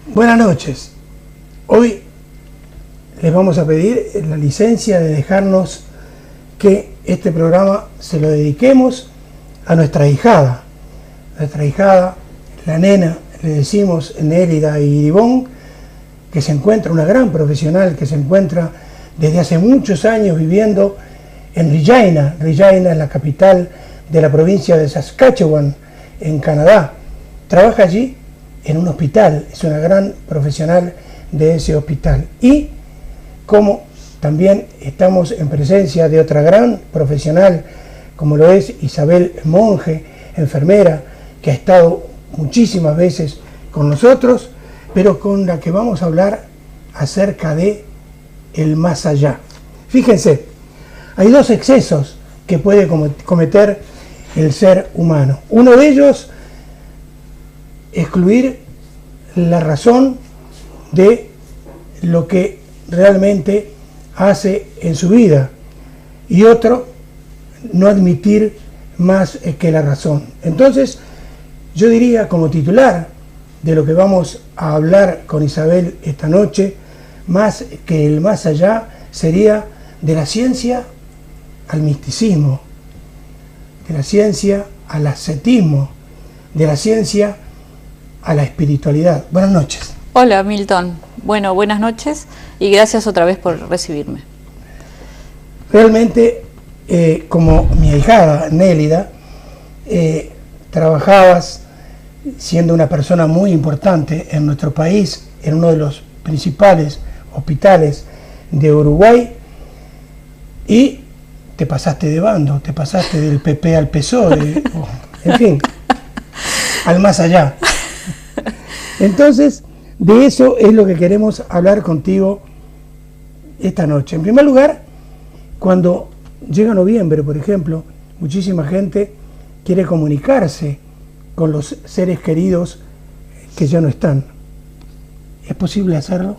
Buenas noches. Hoy les vamos a pedir la licencia de dejarnos que este programa se lo dediquemos a nuestra hijada. Nuestra hijada, la nena, le decimos Nélida Iribón, que se encuentra, una gran profesional que se encuentra desde hace muchos años viviendo en Regina. Regina es la capital de la provincia de Saskatchewan, en Canadá. Trabaja allí en un hospital, es una gran profesional de ese hospital. Y como también estamos en presencia de otra gran profesional, como lo es Isabel Monge, enfermera, que ha estado muchísimas veces con nosotros, pero con la que vamos a hablar acerca de el más allá. Fíjense, hay dos excesos que puede cometer el ser humano. Uno de ellos, excluir la razón de lo que realmente hace en su vida, y otro, no admitir más que la razón. Entonces, yo diría, como titular de lo que vamos a hablar con Isabel esta noche, más que el más allá, sería de la ciencia al misticismo, de la ciencia al ascetismo, de la ciencia a la espiritualidad. Buenas noches. Hola, Milton. Bueno, buenas noches y gracias otra vez por recibirme. Realmente, como mi ahijada Nélida, trabajabas siendo una persona muy importante en nuestro país, en uno de los principales hospitales de Uruguay, y te pasaste de bando, te pasaste del PP al PSOE, en fin, al más allá. Entonces, de eso es lo que queremos hablar contigo esta noche. En primer lugar, cuando llega noviembre, por ejemplo, muchísima gente quiere comunicarse con los seres queridos que ya no están. ¿Es posible hacerlo?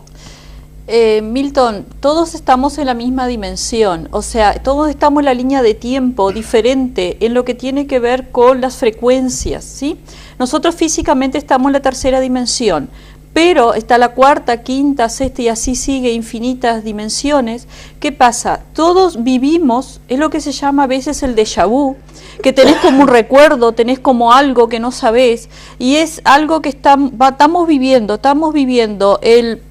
Milton, todos estamos en la misma dimensión, o sea, todos estamos en la línea de tiempo diferente en lo que tiene que ver con las frecuencias, ¿sí? Nosotros físicamente estamos en la tercera dimensión, pero está la cuarta, quinta, sexta y así sigue, infinitas dimensiones. ¿Qué pasa? Todos vivimos, es lo que se llama a veces el déjà vu, que tenés como un recuerdo, tenés como algo que no sabés, y es algo que estamos viviendo el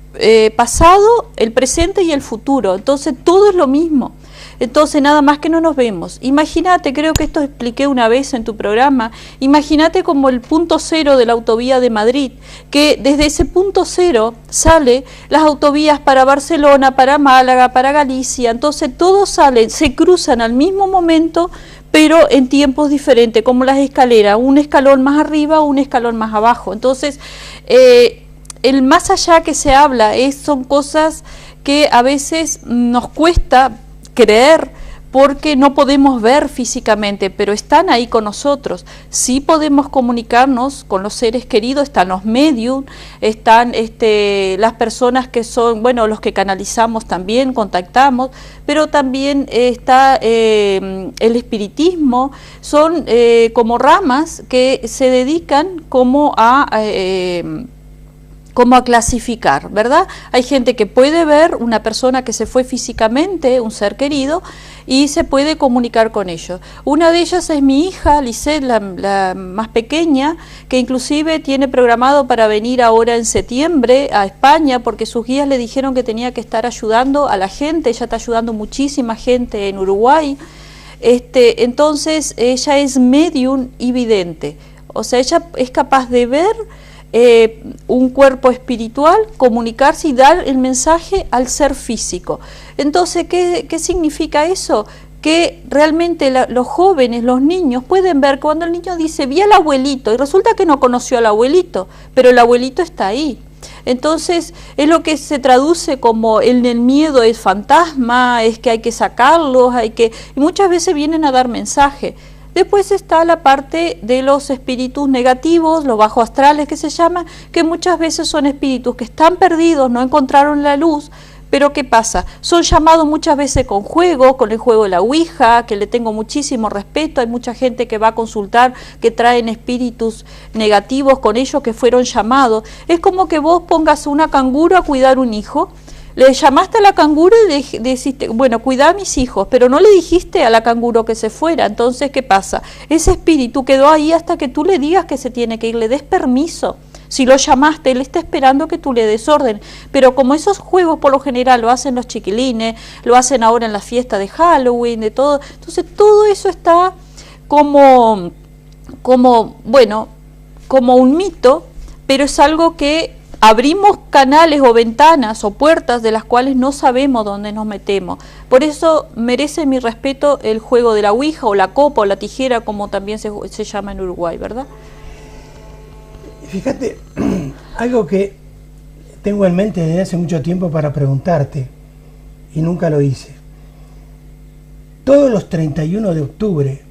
pasado, el presente y el futuro. Entonces todo es lo mismo. Entonces nada más que no nos vemos. Imagínate, creo que esto expliqué una vez en tu programa, imagínate como el punto cero de la autovía de Madrid, que desde ese punto cero sale las autovías para Barcelona, para Málaga, para Galicia. Entonces todos salen, se cruzan al mismo momento, pero en tiempos diferentes, como las escaleras, un escalón más arriba, un escalón más abajo. Entonces el más allá que se habla son cosas que a veces nos cuesta creer porque no podemos ver físicamente, pero están ahí con nosotros. Sí podemos comunicarnos con los seres queridos, están los medium, están las personas que son, bueno, los que canalizamos también, contactamos, pero también está el espiritismo, son como ramas que se dedican como a clasificar, ¿verdad? Hay gente que puede ver una persona que se fue físicamente, un ser querido, y se puede comunicar con ellos. Una de ellas es mi hija, Lisette, la más pequeña, que inclusive tiene programado para venir ahora en septiembre a España, porque sus guías le dijeron que tenía que estar ayudando a la gente. Ella está ayudando muchísima gente en Uruguay. Entonces ella es medium y vidente, o sea, ella es capaz de ver un cuerpo espiritual, comunicarse y dar el mensaje al ser físico. Entonces, ¿qué significa eso? Que realmente los jóvenes, los niños, pueden ver cuando el niño dice, vi al abuelito, y resulta que no conoció al abuelito, pero el abuelito está ahí. Entonces, es lo que se traduce como el miedo es fantasma, es que hay que sacarlos, y muchas veces vienen a dar mensaje. Después está la parte de los espíritus negativos, los bajos astrales que se llaman, que muchas veces son espíritus que están perdidos, no encontraron la luz, Pero ¿qué pasa? Son llamados muchas veces con juego, con el juego de la Ouija, que le tengo muchísimo respeto. Hay mucha gente que va a consultar, que traen espíritus negativos con ellos que fueron llamados. Es como que vos pongas una canguro a cuidar un hijo. Le llamaste a la canguro y le dijiste, bueno, cuida a mis hijos, pero no le dijiste a la canguro que se fuera. Entonces, ¿qué pasa? Ese espíritu quedó ahí hasta que tú le digas que se tiene que ir, le des permiso. Si lo llamaste, él está esperando que tú le des orden. Pero como esos juegos por lo general lo hacen los chiquilines, lo hacen ahora en la fiesta de Halloween, de todo. Entonces, todo eso está como un mito, pero es algo que abrimos canales o ventanas o puertas de las cuales no sabemos dónde nos metemos. Por eso merece mi respeto el juego de la Ouija o la copa o la tijera, como también se llama en Uruguay, ¿verdad? Fíjate, algo que tengo en mente desde hace mucho tiempo para preguntarte, y nunca lo hice. Todos los 31 de octubre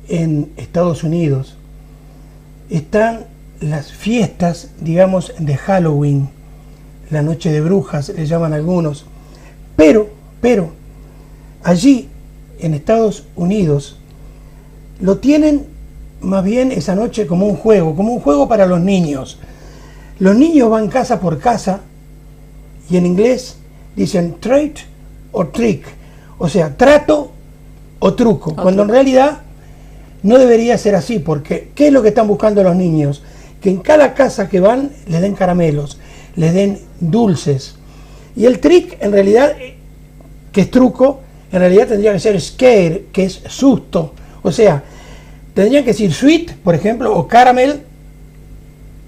en Estados Unidos están las fiestas, digamos, de Halloween, la noche de brujas, le llaman algunos, pero, allí, en Estados Unidos, lo tienen más bien esa noche como un juego para los niños. Los niños van casa por casa, y en inglés dicen treat o trick, o sea, trato o truco, cuando en realidad no debería ser así, porque ¿qué es lo que están buscando los niños? Que en cada casa que van les den caramelos, les den dulces. Y el trick, en realidad, que es truco, en realidad tendría que ser scare, que es susto. O sea, tendrían que decir sweet, por ejemplo, o caramel,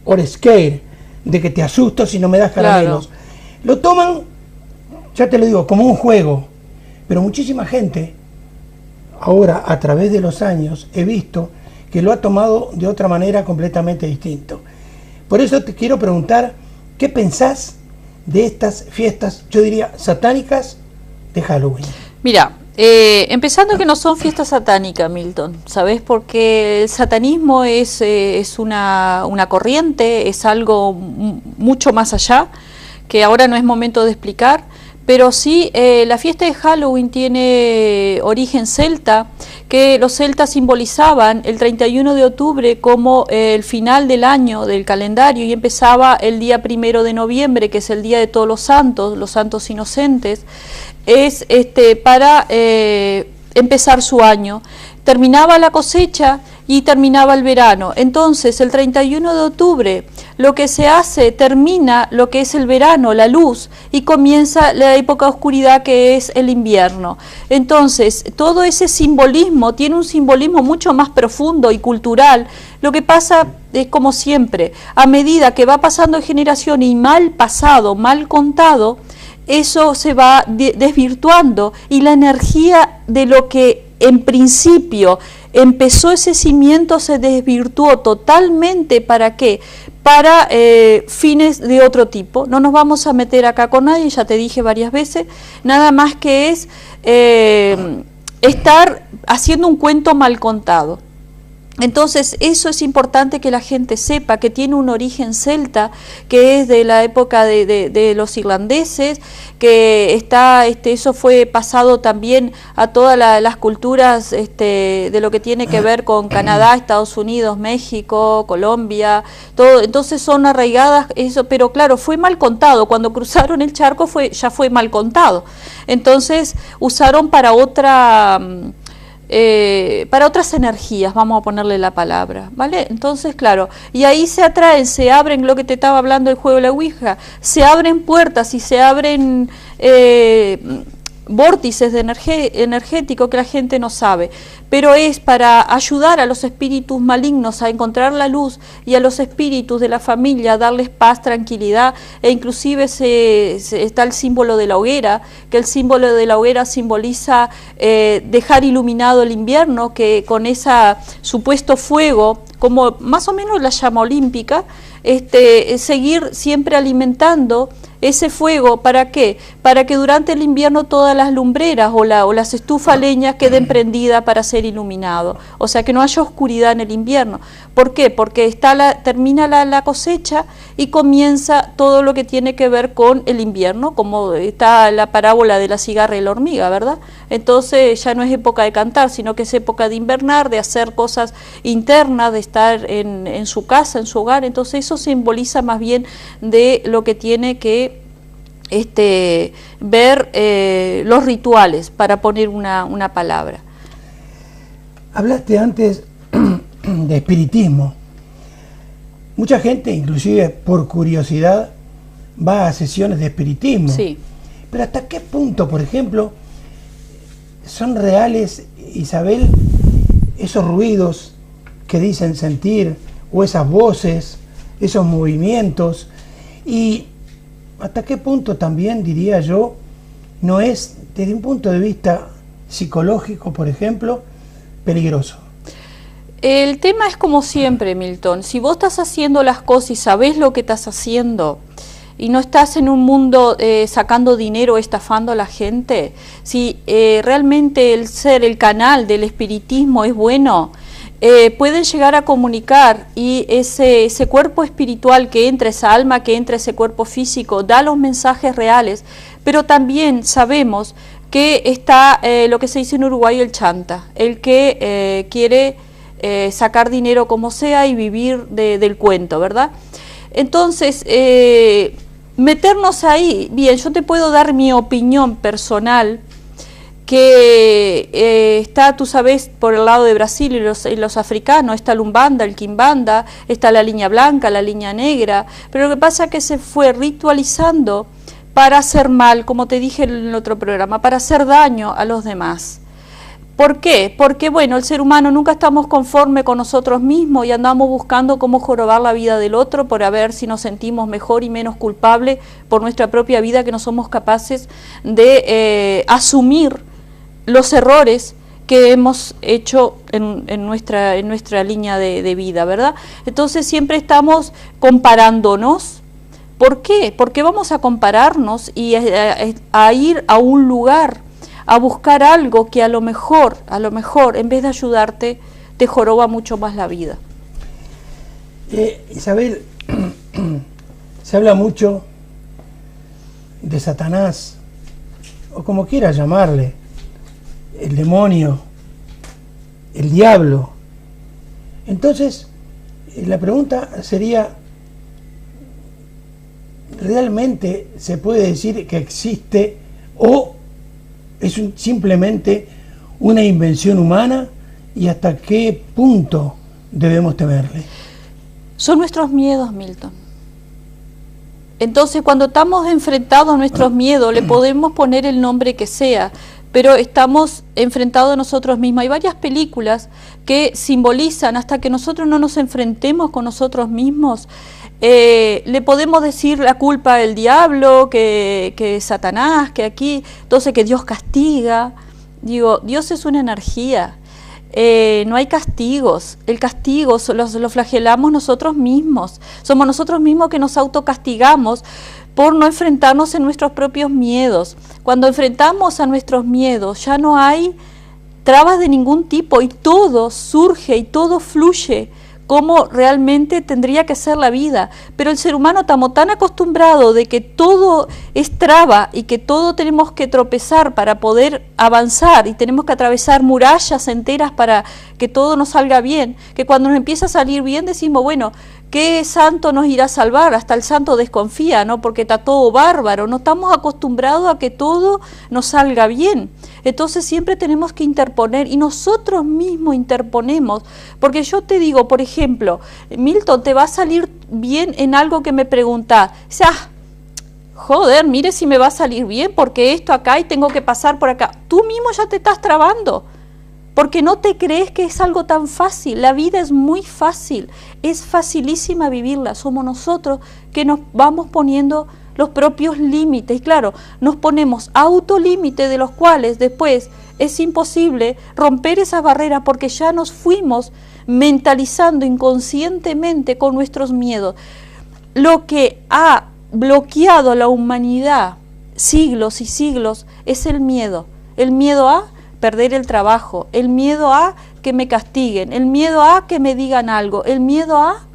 o scare, de que te asusto si no me das caramelos. Claro. Lo toman, ya te lo digo, como un juego. Pero muchísima gente, ahora, a través de los años, he visto que lo ha tomado de otra manera completamente distinto. Por eso te quiero preguntar, ¿qué pensás de estas fiestas, yo diría, satánicas de Halloween? Mira, empezando que no son fiestas satánicas, Milton, ¿sabes? Porque el satanismo es una corriente, es algo mucho más allá, que ahora no es momento de explicar. Pero sí, la fiesta de Halloween tiene origen celta, que los celtas simbolizaban el 31 de octubre como el final del año del calendario, y empezaba el día 1 de noviembre, que es el día de todos los santos inocentes, es para empezar su año. Terminaba la cosecha y terminaba el verano. Entonces, el 31 de octubre, lo que se hace, termina lo que es el verano, la luz, y comienza la época de oscuridad, que es el invierno. Entonces, todo ese simbolismo tiene un simbolismo mucho más profundo y cultural. Lo que pasa es, como siempre, a medida que va pasando de generación y mal pasado, mal contado, eso se va desvirtuando, y la energía de lo que en principio empezó ese cimiento se desvirtuó totalmente. ¿Para qué? Para fines de otro tipo. No nos vamos a meter acá con nadie, ya te dije varias veces, nada más que es estar haciendo un cuento mal contado. Entonces, eso es importante que la gente sepa, que tiene un origen celta, que es de la época de los irlandeses, que eso fue pasado también a todas las culturas de lo que tiene que ver con Canadá, Estados Unidos, México, Colombia, todo. Entonces son arraigadas eso, pero claro, fue mal contado. Cuando cruzaron el charco ya fue mal contado. Entonces usaron para otras energías, vamos a ponerle la palabra, ¿vale? Entonces, claro, y ahí se atraen, se abren, lo que te estaba hablando del juego de la Ouija, se abren puertas y se abren vórtices energéticos que la gente no sabe, pero es para ayudar a los espíritus malignos a encontrar la luz, y a los espíritus de la familia darles paz, tranquilidad, e inclusive está el símbolo de la hoguera, que el símbolo de la hoguera simboliza dejar iluminado el invierno, que con ese supuesto fuego, como más o menos la llama olímpica, seguir siempre alimentando ese fuego, ¿para qué? Para que durante el invierno todas las lumbreras o las estufas leñas queden prendidas para ser iluminado. O sea, que no haya oscuridad en el invierno. ¿Por qué? Porque termina la cosecha y comienza todo lo que tiene que ver con el invierno, como está la parábola de la cigarra y la hormiga, ¿verdad? Entonces ya no es época de cantar, sino que es época de invernar, de hacer cosas internas, de estar en su casa, en su hogar. Entonces eso simboliza más bien de lo que tiene que ver los rituales, para poner una palabra. Hablaste antes de espiritismo. Mucha gente, inclusive por curiosidad, va a sesiones de espiritismo. Sí. Pero ¿hasta qué punto, por ejemplo, son reales, Isabel, esos ruidos que dicen sentir, o esas voces, esos movimientos? Y hasta qué punto también, diría yo, no es, desde un punto de vista psicológico, por ejemplo, peligroso. El tema es como siempre, Milton. Si vos estás haciendo las cosas y sabés lo que estás haciendo y no estás en un mundo sacando dinero, estafando a la gente, si realmente el canal del espiritismo es bueno, pueden llegar a comunicar, y ese cuerpo espiritual que entra, esa alma que entra, ese cuerpo físico, da los mensajes reales. Pero también sabemos que está lo que se dice en Uruguay, el chanta, el que quiere sacar dinero como sea y vivir del cuento, ¿verdad? Entonces, meternos ahí, bien, yo te puedo dar mi opinión personal, que está, tú sabes, por el lado de Brasil y los africanos, está el umbanda, el quimbanda, está la línea blanca, la línea negra, pero lo que pasa es que se fue ritualizando para hacer mal, como te dije en el otro programa, para hacer daño a los demás. ¿Por qué? Porque, bueno, el ser humano nunca estamos conformes con nosotros mismos y andamos buscando cómo jorobar la vida del otro para ver si nos sentimos mejor y menos culpables por nuestra propia vida, que no somos capaces de asumir los errores que hemos hecho en nuestra línea de vida, ¿verdad? Entonces siempre estamos comparándonos. ¿Por qué? Porque vamos a compararnos y a ir a un lugar a buscar algo que a lo mejor, en vez de ayudarte, te joroba mucho más la vida. Isabel, se habla mucho de Satanás, o como quieras llamarle, el demonio, el diablo. Entonces, la pregunta sería, ¿realmente se puede decir que existe, o es simplemente una invención humana, y hasta qué punto debemos temerle? Son nuestros miedos, Milton. Entonces, cuando estamos enfrentados a nuestros miedos, le podemos poner el nombre que sea, pero estamos enfrentados a nosotros mismos. Hay varias películas que simbolizan, hasta que nosotros no nos enfrentemos con nosotros mismos, le podemos decir la culpa del diablo, que Satanás, que aquí, entonces que Dios castiga. Digo, Dios es una energía, no hay castigos. El castigo lo flagelamos nosotros mismos, somos nosotros mismos que nos autocastigamos por no enfrentarnos en nuestros propios miedos. Cuando enfrentamos a nuestros miedos ya no hay trabas de ningún tipo y todo surge y todo fluye como realmente tendría que ser la vida. Pero el ser humano estamos tan acostumbrado de que todo es traba y que todo tenemos que tropezar para poder avanzar y tenemos que atravesar murallas enteras para que todo nos salga bien, que cuando nos empieza a salir bien decimos, bueno, ¿qué santo nos irá a salvar? Hasta el santo desconfía, ¿no? Porque está todo bárbaro, no estamos acostumbrados a que todo nos salga bien. Entonces siempre tenemos que interponer, y nosotros mismos interponemos, porque yo te digo, por ejemplo, Milton, ¿te va a salir bien en algo que me preguntás? O sea, joder, mire si me va a salir bien, porque esto acá y tengo que pasar por acá. Tú mismo ya te estás trabando, porque no te crees que es algo tan fácil. La vida es muy fácil, es facilísima vivirla. Somos nosotros que nos vamos poniendo los propios límites, y claro, nos ponemos autolímites de los cuales después es imposible romper esas barreras, porque ya nos fuimos mentalizando inconscientemente con nuestros miedos. Lo que ha bloqueado a la humanidad siglos y siglos es el miedo a perder el trabajo, el miedo a que me castiguen, el miedo a que me digan algo, el miedo a...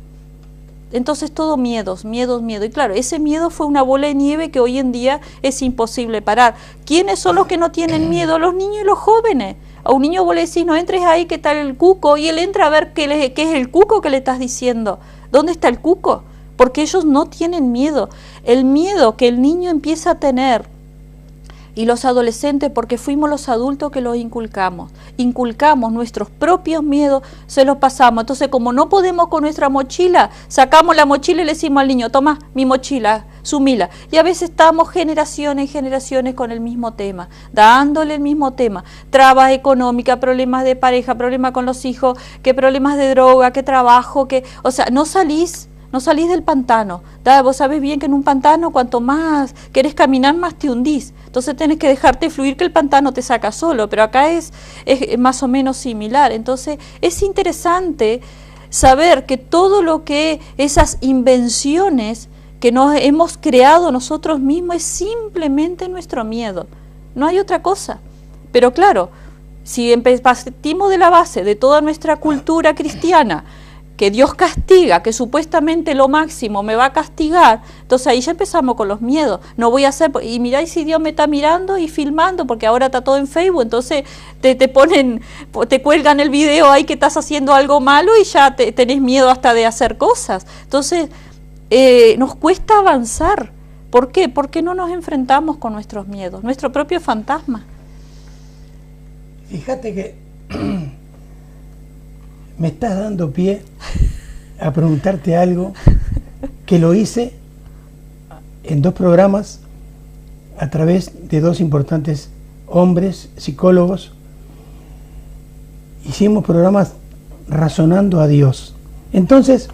Entonces todo miedo. Y claro, ese miedo fue una bola de nieve que hoy en día es imposible parar. ¿Quiénes son los que no tienen miedo? Los niños y los jóvenes. A un niño vos le decís, no entres ahí, ¿qué tal el cuco? Y él entra a ver qué es el cuco que le estás diciendo. ¿Dónde está el cuco? Porque ellos no tienen miedo. El miedo que el niño empieza a tener, y los adolescentes, porque fuimos los adultos que los inculcamos nuestros propios miedos, se los pasamos. Entonces, como no podemos con nuestra mochila, sacamos la mochila y le decimos al niño, toma mi mochila, sumila. Y a veces estamos generaciones y generaciones con el mismo tema, dándole el mismo tema, trabas económicas, problemas de pareja, problemas con los hijos, que problemas de droga, que trabajo, o sea, no salís del pantano. Vos sabés bien que en un pantano, cuanto más querés caminar, más te hundís. Entonces tenés que dejarte fluir, que el pantano te saca solo, pero acá es más o menos similar. Entonces es interesante saber que todo lo que esas invenciones que nos hemos creado nosotros mismos es simplemente nuestro miedo, no hay otra cosa. Pero claro, si partimos de la base de toda nuestra cultura cristiana, que Dios castiga, que supuestamente lo máximo me va a castigar, entonces ahí ya empezamos con los miedos. No voy a hacer, y mirá si Dios me está mirando y filmando, porque ahora está todo en Facebook, entonces te cuelgan el video ahí que estás haciendo algo malo y ya tenés miedo hasta de hacer cosas. Entonces nos cuesta avanzar. ¿Por qué? Porque no nos enfrentamos con nuestros miedos, nuestro propio fantasma. Fíjate que me estás dando pie a preguntarte algo que lo hice en 2 programas a través de 2 importantes hombres, psicólogos. Hicimos programas razonando a Dios. Entonces,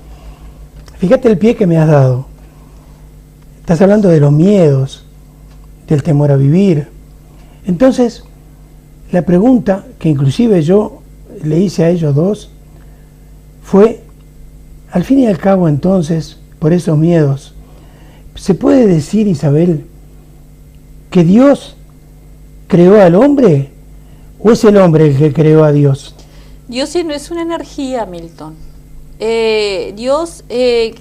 fíjate el pie que me has dado. Estás hablando de los miedos, del temor a vivir. Entonces, la pregunta que inclusive yo le hice a ellos 2 fue, al fin y al cabo entonces, por esos miedos, ¿se puede decir, Isabel, que Dios creó al hombre o es el hombre el que creó a Dios? Dios es una energía, Milton. Dios,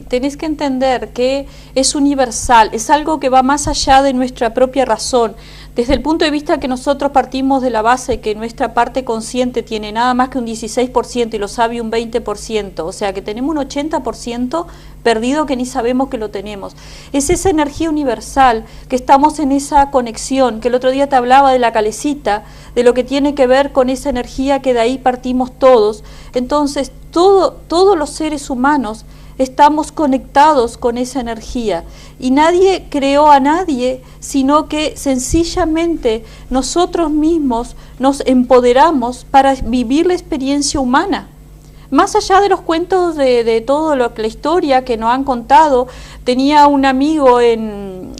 tenés que entender que es universal, es algo que va más allá de nuestra propia razón. Desde el punto de vista que nosotros partimos de la base que nuestra parte consciente tiene nada más que un 16% y lo sabe un 20%, o sea que tenemos un 80% perdido que ni sabemos que lo tenemos. Es esa energía universal, que estamos en esa conexión, que el otro día te hablaba de la calecita, de lo que tiene que ver con esa energía que de ahí partimos todos. Entonces, todos los seres humanos estamos conectados con esa energía y nadie creó a nadie, sino que sencillamente nosotros mismos nos empoderamos para vivir la experiencia humana. Más allá de los cuentos de todo lo que la historia que nos han contado, tenía un amigo en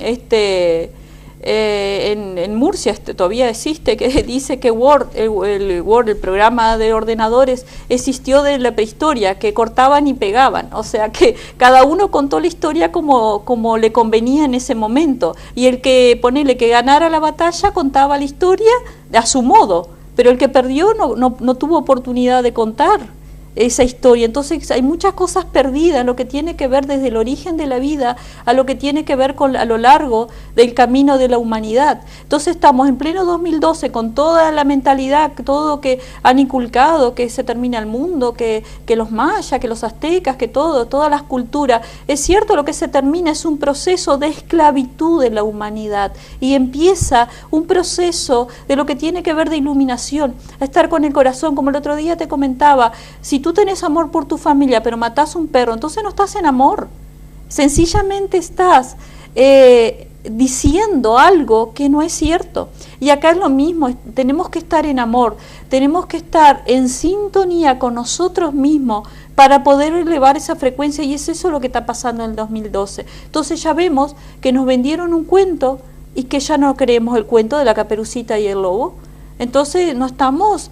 Murcia, todavía existe, que dice que el programa de ordenadores existió de la prehistoria, que cortaban y pegaban, o sea que cada uno contó la historia como le convenía en ese momento, y el que ganara la batalla contaba la historia a su modo, pero el que perdió no tuvo oportunidad de contar esa historia. Entonces hay muchas cosas perdidas, lo que tiene que ver desde el origen de la vida a lo que tiene que ver a lo largo del camino de la humanidad. Entonces estamos en pleno 2012 con toda la mentalidad, todo lo que han inculcado, que se termina el mundo, que los mayas, que los aztecas, que todas las culturas. Es cierto, lo que se termina es un proceso de esclavitud de la humanidad y empieza un proceso de lo que tiene que ver de iluminación, a estar con el corazón, como el otro día te comentaba. Si tú tenés amor por tu familia, pero matás un perro, entonces no estás en amor. Sencillamente estás diciendo algo que no es cierto. Y acá es lo mismo, tenemos que estar en amor, tenemos que estar en sintonía con nosotros mismos para poder elevar esa frecuencia, y es eso lo que está pasando en el 2012. Entonces ya vemos que nos vendieron un cuento y que ya no creemos el cuento de la Caperucita y el lobo. Entonces no estamos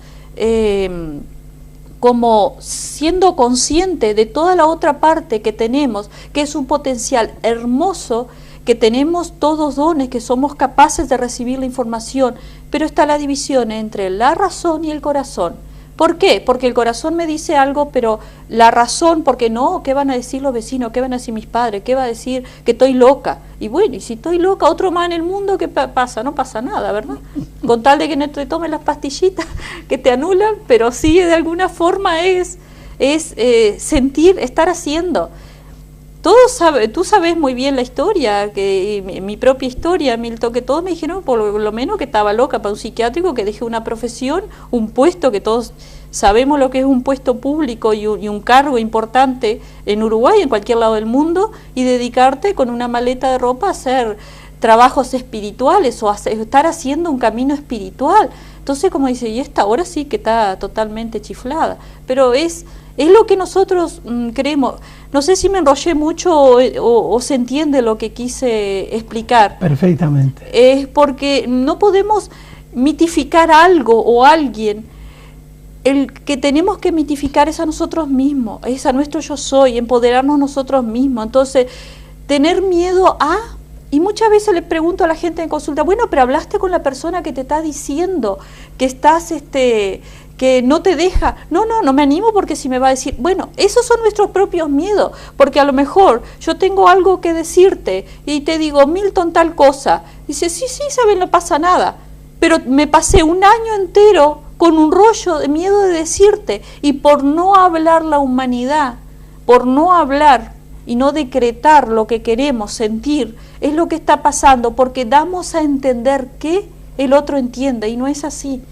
como siendo consciente de toda la otra parte que tenemos, que es un potencial hermoso, que tenemos todos dones, que somos capaces de recibir la información, pero está la división entre la razón y el corazón. ¿Por qué? Porque el corazón me dice algo, pero la razón, porque no, ¿qué van a decir los vecinos? ¿Qué van a decir mis padres? ¿Qué va a decir que estoy loca? Y bueno, y si estoy loca, otro más en el mundo, ¿qué pasa? No pasa nada, ¿verdad? Con tal de que no te tomes las pastillitas que te anulan, pero sí de alguna forma es sentir, estar haciendo. Tú sabes muy bien la historia, que mi propia historia, Milton, que todos me dijeron por lo menos que estaba loca para un psiquiátrico, que dejé una profesión, un puesto, que todos sabemos lo que es un puesto público y un cargo importante en Uruguay, en cualquier lado del mundo, y dedicarte con una maleta de ropa a hacer trabajos espirituales o estar haciendo un camino espiritual. Entonces, como dice, y esta ahora sí que está totalmente chiflada, pero es lo que nosotros creemos. No sé si me enrollé mucho o se entiende lo que quise explicar. Perfectamente. Es porque no podemos mitificar algo o alguien. El que tenemos que mitificar es a nosotros mismos, es a nuestro yo soy, empoderarnos nosotros mismos. Entonces, tener miedo a... Y muchas veces le pregunto a la gente en consulta, bueno, pero hablaste con la persona que te está diciendo que estás, que no te deja. No me animo porque si me va a decir, bueno, esos son nuestros propios miedos, porque a lo mejor yo tengo algo que decirte y te digo, Milton, tal cosa. Dice, sí, saben, no pasa nada, pero me pasé un año entero con un rollo de miedo de decirte, y por no hablar la humanidad, por no hablar y no decretar lo que queremos sentir, es lo que está pasando, porque damos a entender que el otro entiende, y no es así.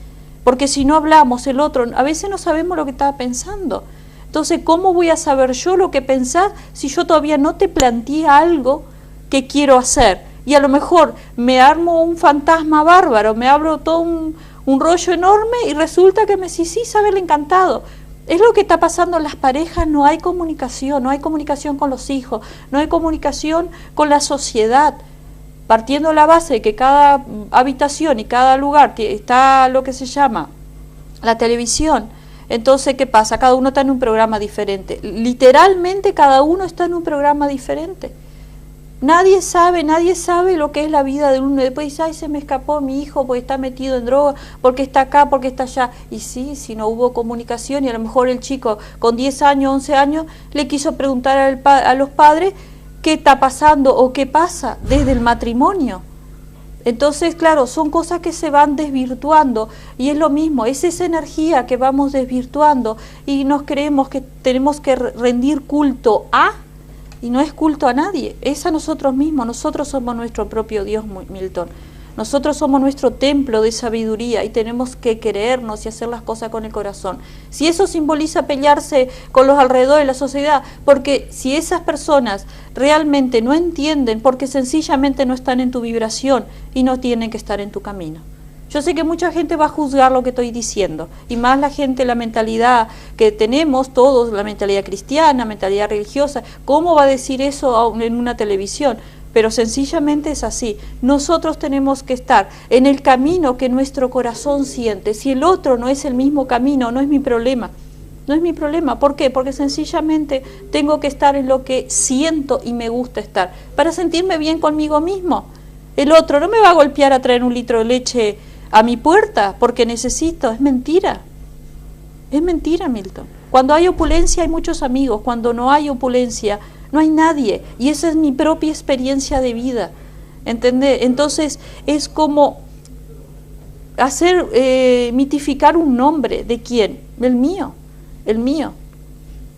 Porque si no hablamos, el otro, a veces no sabemos lo que está pensando. Entonces, ¿cómo voy a saber yo lo que pensás si yo todavía no te planteé algo que quiero hacer? Y a lo mejor me armo un fantasma bárbaro, me abro todo un rollo enorme y resulta que me decís, sí, sabe el encantado. Es lo que está pasando en las parejas, no hay comunicación con los hijos, no hay comunicación con la sociedad. Partiendo de la base de que cada habitación y cada lugar está lo que se llama la televisión, entonces, ¿qué pasa? Cada uno está en un programa diferente. Literalmente cada uno está en un programa diferente. Nadie sabe lo que es la vida de uno. Después dice, ay, se me escapó mi hijo porque está metido en droga, porque está acá, porque está allá. Y sí, si no hubo comunicación, y a lo mejor el chico con 10 años, 11 años, le quiso preguntar a los padres qué está pasando o qué pasa desde el matrimonio. Entonces, claro, son cosas que se van desvirtuando, y es lo mismo, es esa energía que vamos desvirtuando y nos creemos que tenemos que rendir culto a, y no es culto a nadie, es a nosotros mismos. Nosotros somos nuestro propio Dios, Milton. Nosotros somos nuestro templo de sabiduría y tenemos que creernos y hacer las cosas con el corazón. Si eso simboliza pelearse con los alrededores de la sociedad, porque si esas personas realmente no entienden, porque sencillamente no están en tu vibración y no tienen que estar en tu camino. Yo sé que mucha gente va a juzgar lo que estoy diciendo, y más la gente, la mentalidad que tenemos todos, la mentalidad cristiana, mentalidad religiosa, ¿cómo va a decir eso en una televisión? Pero sencillamente es así. Nosotros tenemos que estar en el camino que nuestro corazón siente. Si el otro no es el mismo camino, no es mi problema. No es mi problema. ¿Por qué? Porque sencillamente tengo que estar en lo que siento y me gusta estar, para sentirme bien conmigo mismo. El otro no me va a golpear a traer un litro de leche a mi puerta porque necesito. Es mentira. Es mentira, Milton. Cuando hay opulencia hay muchos amigos. Cuando no hay opulencia no hay nadie. Y esa es mi propia experiencia de vida. ¿Entendés? Entonces es como mitificar un nombre. ¿De quién? El mío. El mío.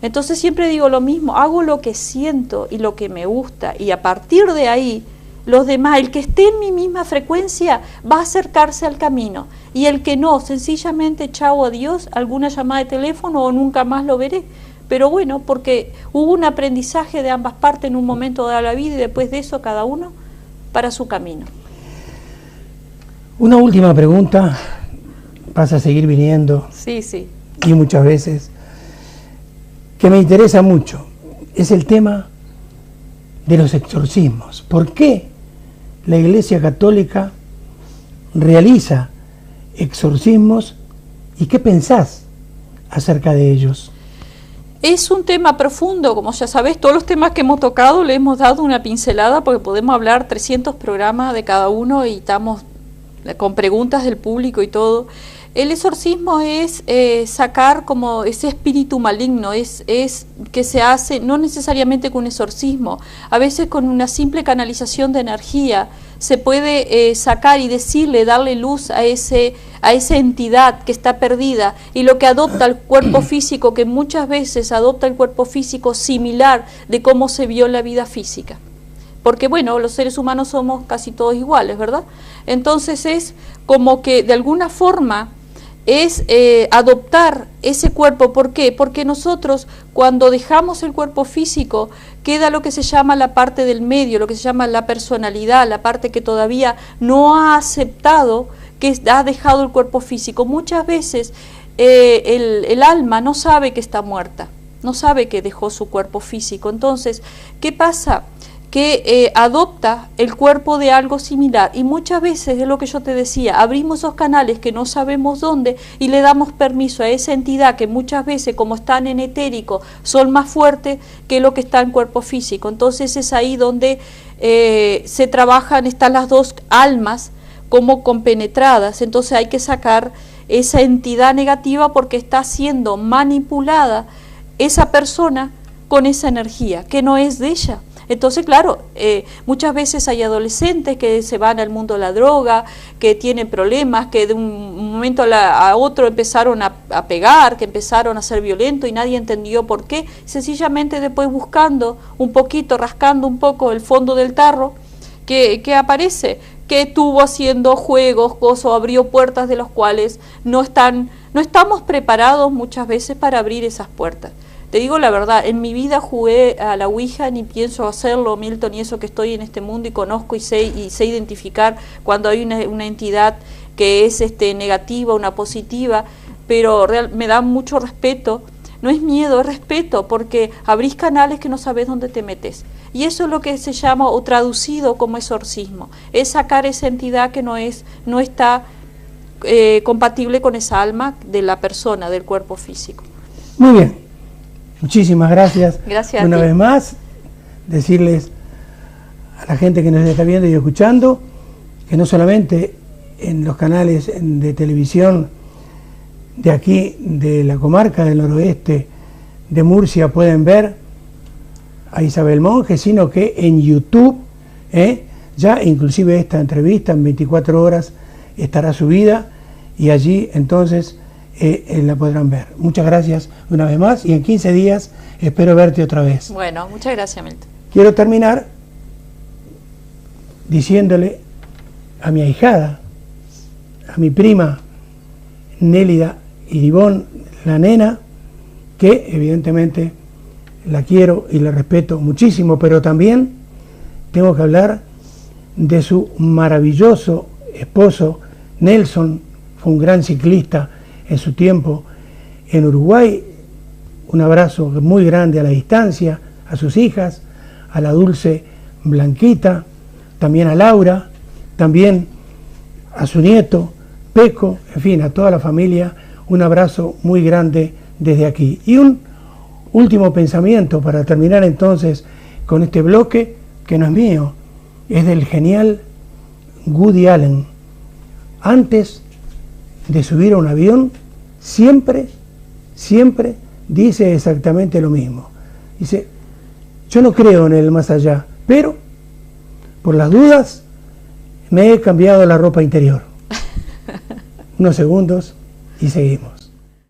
Entonces siempre digo lo mismo. Hago lo que siento y lo que me gusta. Y a partir de ahí, los demás, el que esté en mi misma frecuencia va a acercarse al camino, y el que no, sencillamente chao, adiós, alguna llamada de teléfono o nunca más lo veré. Pero bueno, porque hubo un aprendizaje de ambas partes en un momento de la vida, y después de eso cada uno para su camino. Una última pregunta, vas a seguir viniendo. Sí, sí. Y muchas veces, que me interesa mucho, es el tema de los exorcismos. ¿Por qué la Iglesia Católica realiza exorcismos, y qué pensás acerca de ellos? Es un tema profundo, como ya sabés, todos los temas que hemos tocado le hemos dado una pincelada porque podemos hablar 300 programas de cada uno y estamos con preguntas del público y todo. El exorcismo es sacar como ese espíritu maligno, es que se hace no necesariamente con un exorcismo, a veces con una simple canalización de energía se puede sacar y decirle, darle luz a esa entidad que está perdida, y lo que adopta el cuerpo físico, que muchas veces adopta el cuerpo físico similar de cómo se vio en la vida física. Porque bueno, los seres humanos somos casi todos iguales, ¿verdad? Entonces es como que de alguna forma es adoptar ese cuerpo. ¿Por qué? Porque nosotros cuando dejamos el cuerpo físico queda lo que se llama la parte del medio, lo que se llama la personalidad, la parte que todavía no ha aceptado que ha dejado el cuerpo físico. Muchas veces el alma no sabe que está muerta, no sabe que dejó su cuerpo físico. Entonces, ¿qué pasa? Que adopta el cuerpo de algo similar, y muchas veces es lo que yo te decía, abrimos esos canales que no sabemos dónde y le damos permiso a esa entidad que muchas veces, como están en etérico, son más fuertes que lo que está en cuerpo físico. Entonces es ahí donde se trabajan, están las dos almas como compenetradas. Entonces hay que sacar esa entidad negativa porque está siendo manipulada esa persona con esa energía que no es de ella. Entonces, claro, muchas veces hay adolescentes que se van al mundo de la droga, que tienen problemas, que de un momento a otro empezaron a pegar, que empezaron a ser violentos y nadie entendió por qué. Sencillamente después buscando un poquito, rascando un poco el fondo del tarro, que aparece, que estuvo haciendo juegos, cosas, abrió puertas de los cuales no estamos preparados muchas veces para abrir esas puertas. Te digo la verdad, en mi vida jugué a la Ouija, ni pienso hacerlo, Milton, y eso que estoy en este mundo y conozco y sé identificar cuando hay una entidad que es negativa, una positiva, pero me da mucho respeto. No es miedo, es respeto, porque abrís canales que no sabés dónde te metes. Y eso es lo que se llama, o traducido como exorcismo, es sacar esa entidad que no está compatible con esa alma de la persona, del cuerpo físico. Muy bien. Muchísimas gracias. Gracias una vez más. Decirles a la gente que nos está viendo y escuchando que no solamente en los canales de televisión de aquí, de la comarca del noroeste de Murcia, pueden ver a Isabel Monge, sino que en YouTube, ya inclusive esta entrevista en 24 horas estará subida, y allí entonces la podrán ver. Muchas gracias una vez más, y en 15 días espero verte otra vez. Bueno, muchas gracias, Milton. Quiero terminar diciéndole a mi ahijada, a mi prima Nélida Iribón, la nena, que evidentemente la quiero y la respeto muchísimo, pero también tengo que hablar de su maravilloso esposo Nelson. Fue un gran ciclista en su tiempo en Uruguay. Un abrazo muy grande a la distancia, a sus hijas, a la dulce Blanquita, también a Laura, también a su nieto Peco, en fin, a toda la familia, un abrazo muy grande desde aquí. Y un último pensamiento para terminar entonces con este bloque, que no es mío, es del genial Woody Allen. Antes de subir a un avión, siempre dice exactamente lo mismo. Dice, yo no creo en el más allá, pero por las dudas me he cambiado la ropa interior. Unos segundos y seguimos.